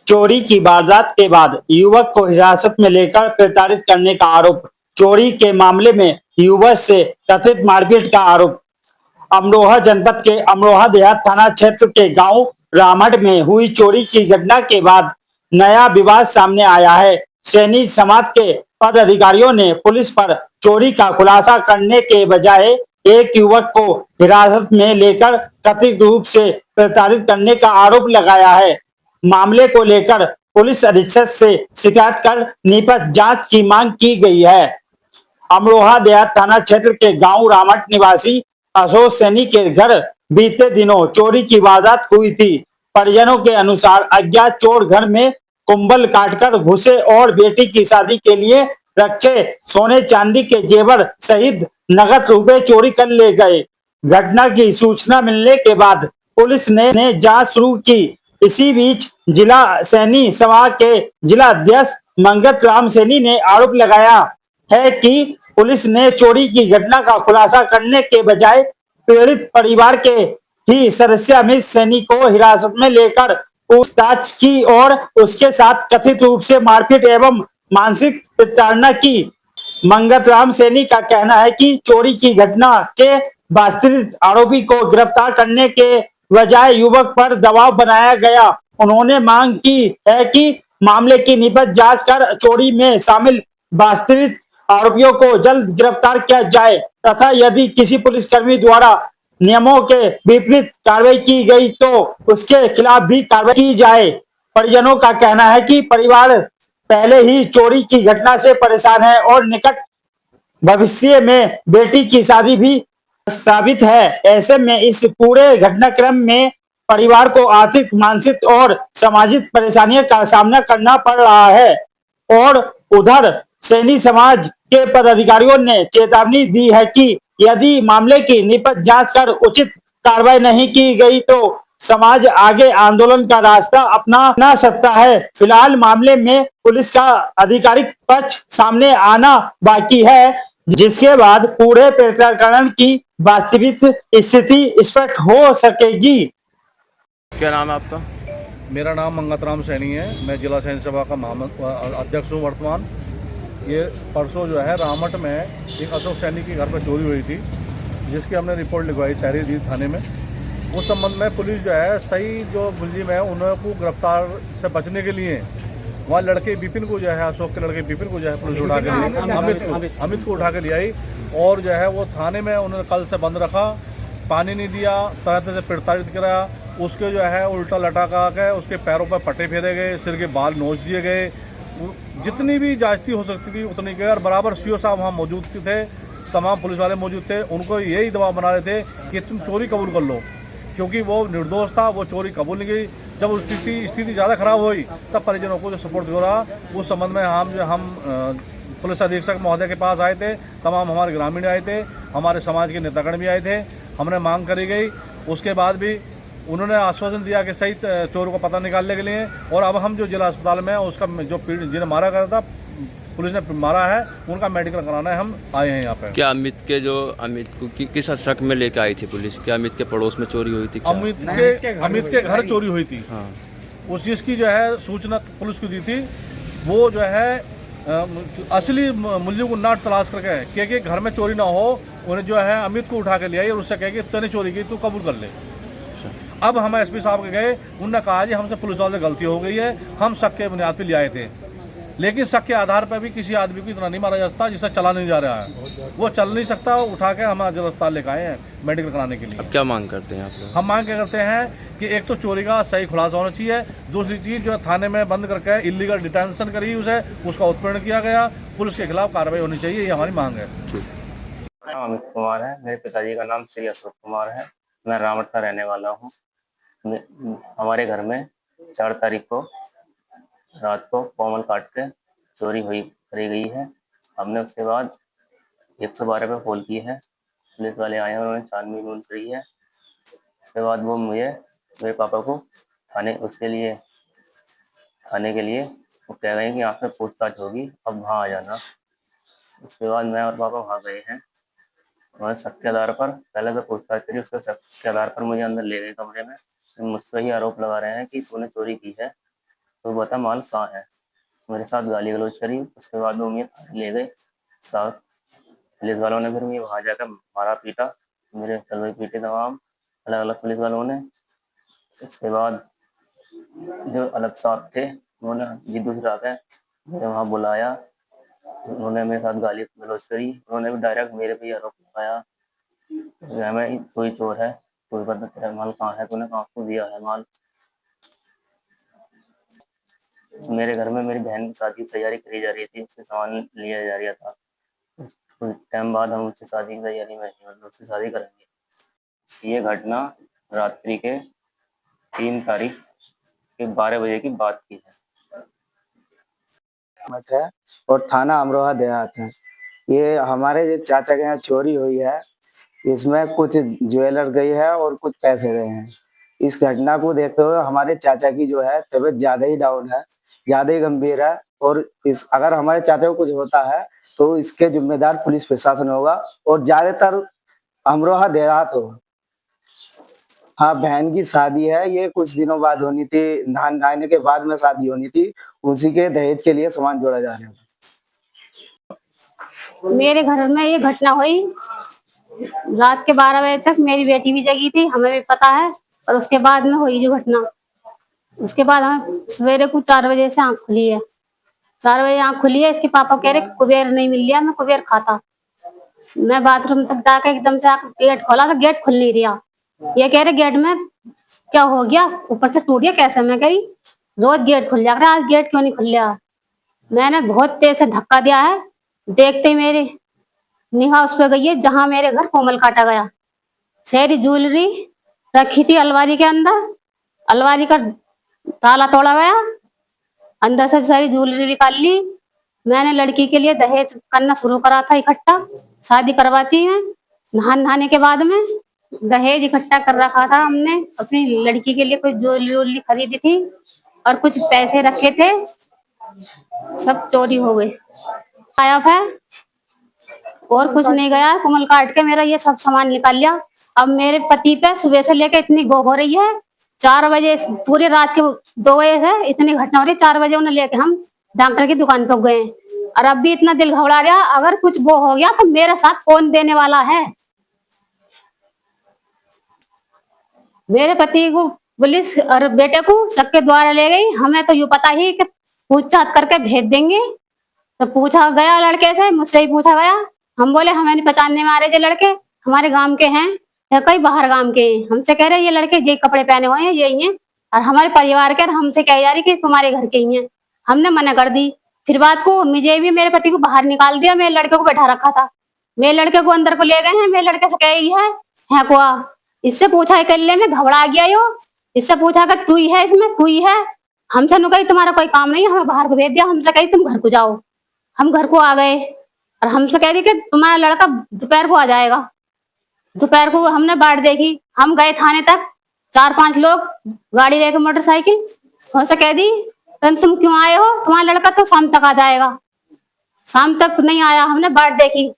चोरी की वारदात के बाद युवक को हिरासत में लेकर प्रताड़ित करने का आरोप। चोरी के मामले में युवक से कथित मारपीट का आरोप। अमरोहा जनपद के अमरोहा देहात थाना क्षेत्र के गांव रामहट में हुई चोरी की घटना के बाद नया विवाद सामने आया है। सैनी समाज के पदाधिकारियों ने पुलिस पर चोरी का खुलासा करने के बजाय एक युवक को हिरासत में लेकर कथित रूप से प्रताड़ित करने का आरोप लगाया है। मामले को लेकर पुलिस अधीक्षक से शिकायत कर निष्पक्ष जांच की मांग की गई है। अमरोहा देहात थाना क्षेत्र के गांव रामहट निवासी अशोक सैनी के घर बीते दिनों चोरी की वारदात हुई थी। परिजनों के अनुसार अज्ञात चोर घर में कुंबल काटकर घुसे और बेटी की शादी के लिए रखे सोने चांदी के जेवर सहित नगद रुपए चोरी कर ले गए। घटना की सूचना मिलने के बाद पुलिस ने जांच शुरू की। इसी बीच जिला सैनी सभा के जिला अध्यक्ष मंगत राम सैनी ने आरोप लगाया है कि पुलिस ने चोरी की घटना का खुलासा करने के बजाय पीड़ित परिवार के ही सदस्य अमित सैनी को हिरासत में लेकर पूछताछ की और उसके साथ कथित रूप से मारपीट एवं मानसिक प्रताड़ना की। मंगत राम सैनी का कहना है कि चोरी की घटना के वास्तविक आरोपी को गिरफ्तार करने के बजाय युवक पर दबाव बनाया गया। उन्होंने मांग की है कि मामले की निष्पक्ष जांच कर चोरी में शामिल वास्तविक आरोपियों को जल्द गिरफ्तार किया जाए तथा यदि किसी पुलिसकर्मी द्वारा नियमों के विपरीत कार्रवाई की गई तो उसके खिलाफ भी कार्रवाई की जाए। परिजनों का कहना है कि परिवार पहले ही चोरी की घटना से परेशान है और निकट भविष्य में बेटी की शादी भी प्रस्तावित है। ऐसे में इस पूरे घटनाक्रम में परिवार को आर्थिक, मानसिक और सामाजिक परेशानियों का सामना करना पड़ रहा है। और उधर सैनी समाज के पदाधिकारियों ने चेतावनी दी है कि यदि मामले की निष्पक्ष जांच कर उचित कार्रवाई नहीं की गई तो समाज आगे आंदोलन का रास्ता अपना सकता है। फिलहाल मामले में पुलिस का आधिकारिक पक्ष सामने आना बाकी है, जिसके बाद पूरे प्रकरण की वास्तविक स्थिति स्पष्ट हो सकेगी। क्या नाम है आपका? मेरा नाम मंगत राम सैनी है। मैं जिला सैनिक सभा का अध्यक्ष हूँ वर्तमान। ये परसों जो है रामहट में एक अशोक सैनी के घर पर चोरी हुई थी, जिसकी हमने रिपोर्ट लिखवाई शहरी थाने में। उस संबंध में पुलिस जो है सही जो मुलजिम है उनको गिरफ्तार से बचने के लिए वहाँ लड़के विपिन को जो है अशोक के लड़के विपिन को जो है पुलिस उठा के लिए अमित को उठा के ले आई और जो है वो थाने में उन्होंने कल से बंद रखा, पानी नहीं दिया, तरह तरह से प्रताड़ित कराया। उसके जो है उल्टा लटका के उसके पैरों पर पट्टे फेरे गए, सिर के बाल नोच दिए गए। जितनी भी जांचती हो सकती थी उतनी की और बराबर सीओ साहब वहाँ मौजूद थे, तमाम पुलिस वाले मौजूद थे। उनको यही दबाव बना रहे थे कि तुम चोरी कबूल कर लो, क्योंकि वो निर्दोष था, वो चोरी कबूल नहीं की। जब स्थिति ज़्यादा खराब हुई तब परिजनों को जो सपोर्ट हो रहा उस संबंध में हम पुलिस अधीक्षक महोदय के पास आए थे, तमाम हमारे ग्रामीण आए थे, हमारे समाज के नेतागण भी आए थे। हमने मांग करी गई, उसके बाद भी उन्होंने आश्वासन दिया कि सही चोर को पता निकालने के लिए। और अब हम जो जिला अस्पताल में उसका जो जिन्हें मारा गया था, पुलिस ने मारा है, उनका मेडिकल कराना है। हम आए हैं यहाँ पे। क्या अमित को किस शक में लेके आई थी पुलिस? क्या अमित के पड़ोस में चोरी हुई थी? अमित के घर चोरी हुई थी। हाँ। उस चीज़ की जो है सूचना पुलिस को दी थी। वो जो है असली मुलजिम को ना तलाश करके कि घर में चोरी ना हो, उन्हें जो है अमित को उठा के ले आई और उससे कहे कि तूने चोरी की, तू कबूल कर ले। अब हम एसपी साहब के गए, उन्होंने कहा जी हमसे पुलिस वाले से गलती हो गई है, हम शक के बुनियाद पर ले आए थे। लेकिन शक के आधार पर भी किसी आदमी को इतना नहीं मारा जा सकता जिससे चला नहीं जा रहा है। वो चल नहीं सकता, उठा के हम जिला अस्पताल लेकर आए हैं मेडिकल कराने के लिए। अब क्या मांग करते हैं आप लोग? हम मांग क्या करते हैं कि एक तो चोरी का सही खुलासा होना चाहिए, दूसरी चीज़ जो है थाने में बंद करके इलीगल डिटेंशन करी उसका उत्पीड़न किया गया, पुलिस के खिलाफ कार्रवाई होनी चाहिए, ये हमारी मांग है। नाम अमित कुमार है। मेरे पिताजी का नाम श्री अशोक कुमार है। मैं रामहट का रहने वाला हूँ। हमारे घर में 4 तारीख को रात को कोमल काट के चोरी करी गई है। हमने उसके बाद 112 पे कॉल की है, पुलिस वाले आए हैं, उन्होंने छानबीन करी है। उसके बाद वो मेरे पापा को थाने के लिए वो कह गए कि यहाँ पे पूछताछ होगी, अब वहाँ आ जाना। उसके बाद मैं और पापा वहाँ गए हैं। वहाँ शक के आधार पर पहले तो पूछताछ करी, उसके शक के आधार पर मुझे अंदर ले गए कमरे में। मुझ पर ही आरोप लगा रहे हैं कि तूने चोरी की है। तो बता माल कहाँ है। मेरे साथ गाली गलौज करी। उसके बाद वो मुझे थाने ले गए साथ। पुलिस वालों ने फिर मुझे वहां जाकर मारा पीटा। मेरे तलवे पीटे तमाम अलग अलग पुलिस वालों ने। इसके बाद जो अलग साथ थे उन्होंने जिद्दू से आकर मुझे वहां बुलाया। उन्होंने मेरे साथ गाली गलौज करी। उन्होंने भी डायरेक्ट मेरे पे ही आरोप लगाया कि मैं कोई चोर है, कोई बता तेरा माल कहाँ है, तूने कहाँ को दिया है माल। मेरे घर में मेरी बहन की शादी की तैयारी करी जा रही थी, उसके सामान लिया जा रहा था। कुछ टाइम बाद हम उससे शादी की तैयारी में हैं, मतलब उससे शादी करेंगे। ये घटना रात्रि के 3 तारीख के 12 बजे की बात की है। मठ है और थाना अमरोहा देहात है। ये हमारे जो चाचा के यहाँ चोरी हुई है, इसमें कुछ ज्वेलर गई है और कुछ पैसे गए हैं। इस घटना को देखते हुए हमारे चाचा की जो है तबीयत ज्यादा ही डाउन है, ज्यादा ही गंभीर है। और इस अगर हमारे चाचा को कुछ होता है तो इसके जिम्मेदार पुलिस प्रशासन होगा और ज्यादातर अमरोहा देहात होगा। हाँ, बहन की शादी है, ये कुछ दिनों बाद होनी थी, नहाने के बाद में शादी होनी थी। उसी के दहेज के लिए सामान जोड़ा जा रहा है। मेरे घर में ये घटना हुई रात के 12 बजे तक। मेरी बेटी भी जगी थी, हमें भी पता है। और उसके बाद में हुई जो घटना, उसके बाद हमें सवेरे को 4 बजे से आंख खुली है। 4 बजे आंख खुली है, इसके पापा कह रहे कुबेर नहीं मिल लिया, मैं कुबेर खाता। मैं बाथरूम तक जाकर एकदम से गेट खोला तो गेट खुल नहीं रहा। ये कह रहे गेट में क्या हो गया, ऊपर से टूट गया कैसे। मैं कही रोज गेट खुल जाकर आज गेट क्यों नहीं खुल रहा। मैंने बहुत तेज से धक्का दिया है, देखते ही मेरी निगाह उस पर गई है जहां मेरे घर कोमल काटा गया। सारी ज्वेलरी रखी थी अलमारी के अंदर, अलमारी का ताला तोड़ा गया, अंदर से सारी ज्वेलरी निकाल ली। मैंने लड़की के लिए दहेज करना शुरू करा था इकट्ठा, शादी करवाती है। नहाने के बाद में दहेज इकट्ठा कर रखा था हमने, अपनी लड़की के लिए कुछ ज्वेलरी खरीदी थी और कुछ पैसे रखे थे, सब चोरी हो गए। गायब है और कुछ नहीं गया। कमल काट के मेरा ये सब सामान निकाल लिया। अब मेरे पति पे सुबह से लेकर इतनी गो हो रही है। 4 बजे पूरी रात के 2 बजे से इतनी घटना हो रही है। 4 बजे उन्हें लेके हम डॉक्टर की दुकान पर गए और अब भी इतना दिल घबरा रहा। अगर कुछ वो हो गया तो मेरे साथ कौन देने वाला है। मेरे पति को पुलिस और बेटे को सबके द्वारा ले गई। हमें तो यूं पता ही कि पूछताछ करके भेज देंगे। तो पूछा गया लड़के से, मुझसे ही पूछा गया। हम बोले हमें नहीं पहचानने में आ रहे, ये लड़के हमारे गांव के हैं या कई बाहर गांव के हैं। हमसे कह रहे ये लड़के ये कपड़े पहने हुए हैं, यही हैं और हमारे परिवार के। हमसे कह जा रही कि तुम्हारे घर के ही हैं। हमने मना कर दी। फिर बात को मुझे भी मेरे पति को बाहर निकाल दिया। मेरे लड़के को बैठा रखा था, मेरे लड़के को अंदर को ले गए हैं। मेरे लड़के से कही है कुआ, इससे पूछा कर ले, में घबरा गया यो। इससे पूछा कि तू ही है इसमें, तू ही है। हमसे नु कही तुम्हारा कोई काम नहीं है, हमें बाहर को भेज दिया। हमसे कही तुम घर को जाओ। हम घर को आ गए और हमसे कह दी कि तुम्हारा लड़का दोपहर को आ जाएगा। दोपहर को हमने बाट देखी। हम गए थाने तक, 4-5 लोग गाड़ी लेकर मोटरसाइकिल। हमसे कह दी तुम क्यों आए हो, तुम्हारा लड़का तो शाम तक आ जाएगा। शाम तक नहीं आया। हमने बाट देखी,